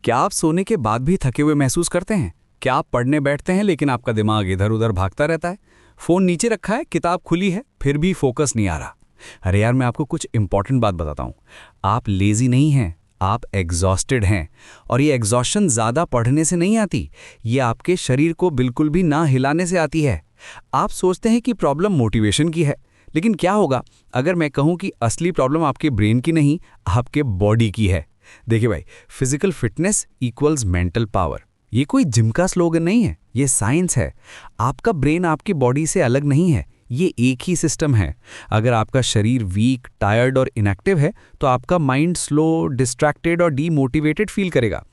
क्या आप सोने के बाद भी थके हुए महसूस करते हैं? क्या आप पढ़ने बैठते हैं लेकिन आपका दिमाग इधर-उधर भागता रहता है? फ़ोन नीचे रखा है, किताब खुली है, फिर भी फोकस नहीं आ रहा। अरे यार, मैं आपको कुछ इंपॉर्टेंट बात बताता हूँ। आप लेज़ी नहीं हैं, आप एग्जॉस्टेड हैं। और ये एग्जॉशन ज़्यादा पढ़ने से नहीं आती, ये आपके शरीर को बिल्कुल भी ना हिलाने से आती है। आप सोचते हैं कि प्रॉब्लम मोटिवेशन की है, लेकिन क्या होगा अगर मैं कहूँ कि असली प्रॉब्लम आपके ब्रेन की नहीं, आपके बॉडी की है। देखिए भाई, physical fitness equals mental power. ये कोई जिम का स्लोगन नहीं है, ये साइंस है। आपका ब्रेन आपकी बॉडी से अलग नहीं है, ये एक ही सिस्टम है। अगर आपका शरीर वीक, टायर्ड और इनएक्टिव है तो आपका माइंड स्लो, डिस्ट्रैक्टेड और डीमोटिवेटेड फील करेगा।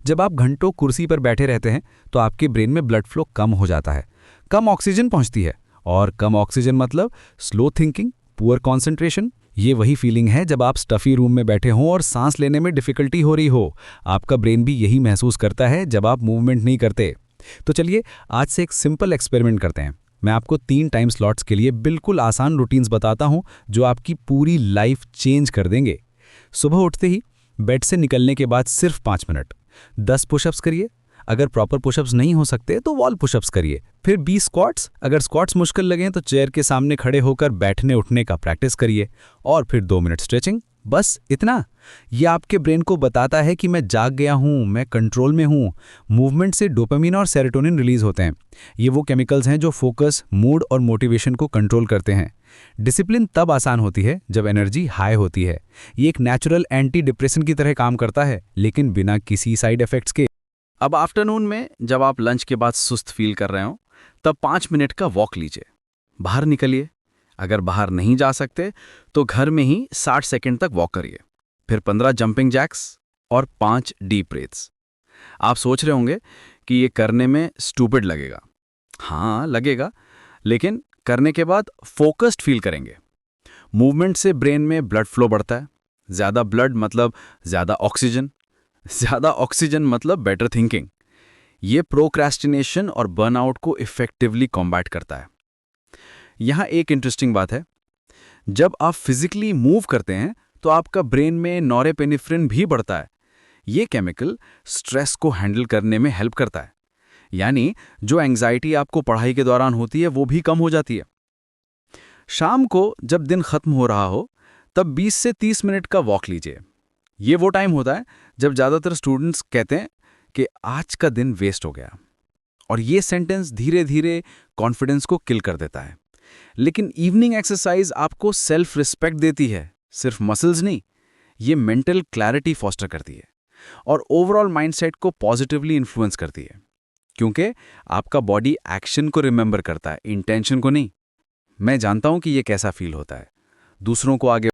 जब आप घंटों कुर्सी पर बैठे रहते हैं तो आपके ब्रेन में ब्लड फ्लो कम हो जाता है, कम ऑक्सीजन पहुंचती है। और कम ऑक्सीजन मतलब स्लो थिंकिंग, पुअर कॉन्सेंट्रेशन। ये वही फीलिंग है जब आप स्टफी रूम में बैठे हों और सांस लेने में डिफिकल्टी हो रही हो। आपका ब्रेन भी यही महसूस करता है जब आप मूवमेंट नहीं करते। तो चलिए आज से एक सिंपल एक्सपेरिमेंट करते हैं। मैं आपको 3 टाइम स्लॉट्स के लिए बिल्कुल आसान रूटीन्स बताता हूं जो आपकी पूरी लाइफ चेंज कर देंगे। सुबह उठते ही बेड से निकलने के बाद सिर्फ 5 मिनट 10 पुशअप्स करिए। अगर प्रॉपर पुशअप्स नहीं हो सकते तो वॉल पुशअप्स करिए। फिर 20 स्क्वाट्स। अगर स्क्वाट्स मुश्किल लगें तो चेयर के सामने खड़े होकर बैठने उठने का प्रैक्टिस करिए। और फिर 2 मिनट स्ट्रेचिंग। बस इतना। ये आपके ब्रेन को बताता है कि मैं जाग गया हूँ, मैं कंट्रोल में हूँ। मूवमेंट से डोपामिन और सेरोटोनिन रिलीज होते हैं। ये वो केमिकल्स हैं जो फोकस, मूड और मोटिवेशन को कंट्रोल करते हैं। डिसिप्लिन तब आसान होती है जब एनर्जी हाई होती है। ये एक नेचुरल एंटी डिप्रेशन की तरह काम करता है, लेकिन बिना किसी साइड इफेक्ट्स के। अब आफ्टरनून में जब आप लंच के बाद सुस्त फील कर रहे हो तब 5 मिनट का वॉक लीजिए। बाहर निकलिए। अगर बाहर नहीं जा सकते तो घर में ही 60 सेकंड तक वॉक करिए। फिर 15 जंपिंग जैक्स और 5 डीप ब्रेथ्स। आप सोच रहे होंगे कि ये करने में स्टूपिड लगेगा। हाँ लगेगा, लेकिन करने के बाद फोकस्ड फील करेंगे। मूवमेंट से ब्रेन में ब्लड फ्लो बढ़ता है। ज़्यादा ब्लड मतलब ज़्यादा ऑक्सीजन। ज़्यादा ऑक्सीजन मतलब बेटर थिंकिंग। ये प्रोक्रेस्टिनेशन और बर्नआउट को इफेक्टिवली कॉम्बैट करता है। यहाँ एक इंटरेस्टिंग बात है, जब आप फिजिकली मूव करते हैं तो आपका ब्रेन में नॉरेपेनेफ्रिन भी बढ़ता है। ये केमिकल स्ट्रेस को हैंडल करने में हेल्प करता है। यानी जो एंग्जाइटी आपको पढ़ाई के दौरान होती है वो भी कम हो जाती है। शाम को जब दिन खत्म हो रहा हो तब 20 से 30 मिनट का वॉक लीजिए। ये वो टाइम होता है जब ज़्यादातर स्टूडेंट्स कहते हैं कि आज का दिन वेस्ट हो गया। और ये सेंटेंस धीरे धीरे कॉन्फिडेंस को किल कर देता है। लेकिन इवनिंग एक्सरसाइज आपको सेल्फ रिस्पेक्ट देती है, सिर्फ मसल्स नहीं। ये मेंटल क्लैरिटी फॉस्टर करती है और ओवरऑल माइंडसेट को पॉजिटिवली इन्फ्लुएंस करती है, क्योंकि आपका बॉडी एक्शन को रिमेंबर करता है, इंटेंशन को नहीं। मैं जानता हूं कि ये कैसा फील होता है। दूसरों को आगे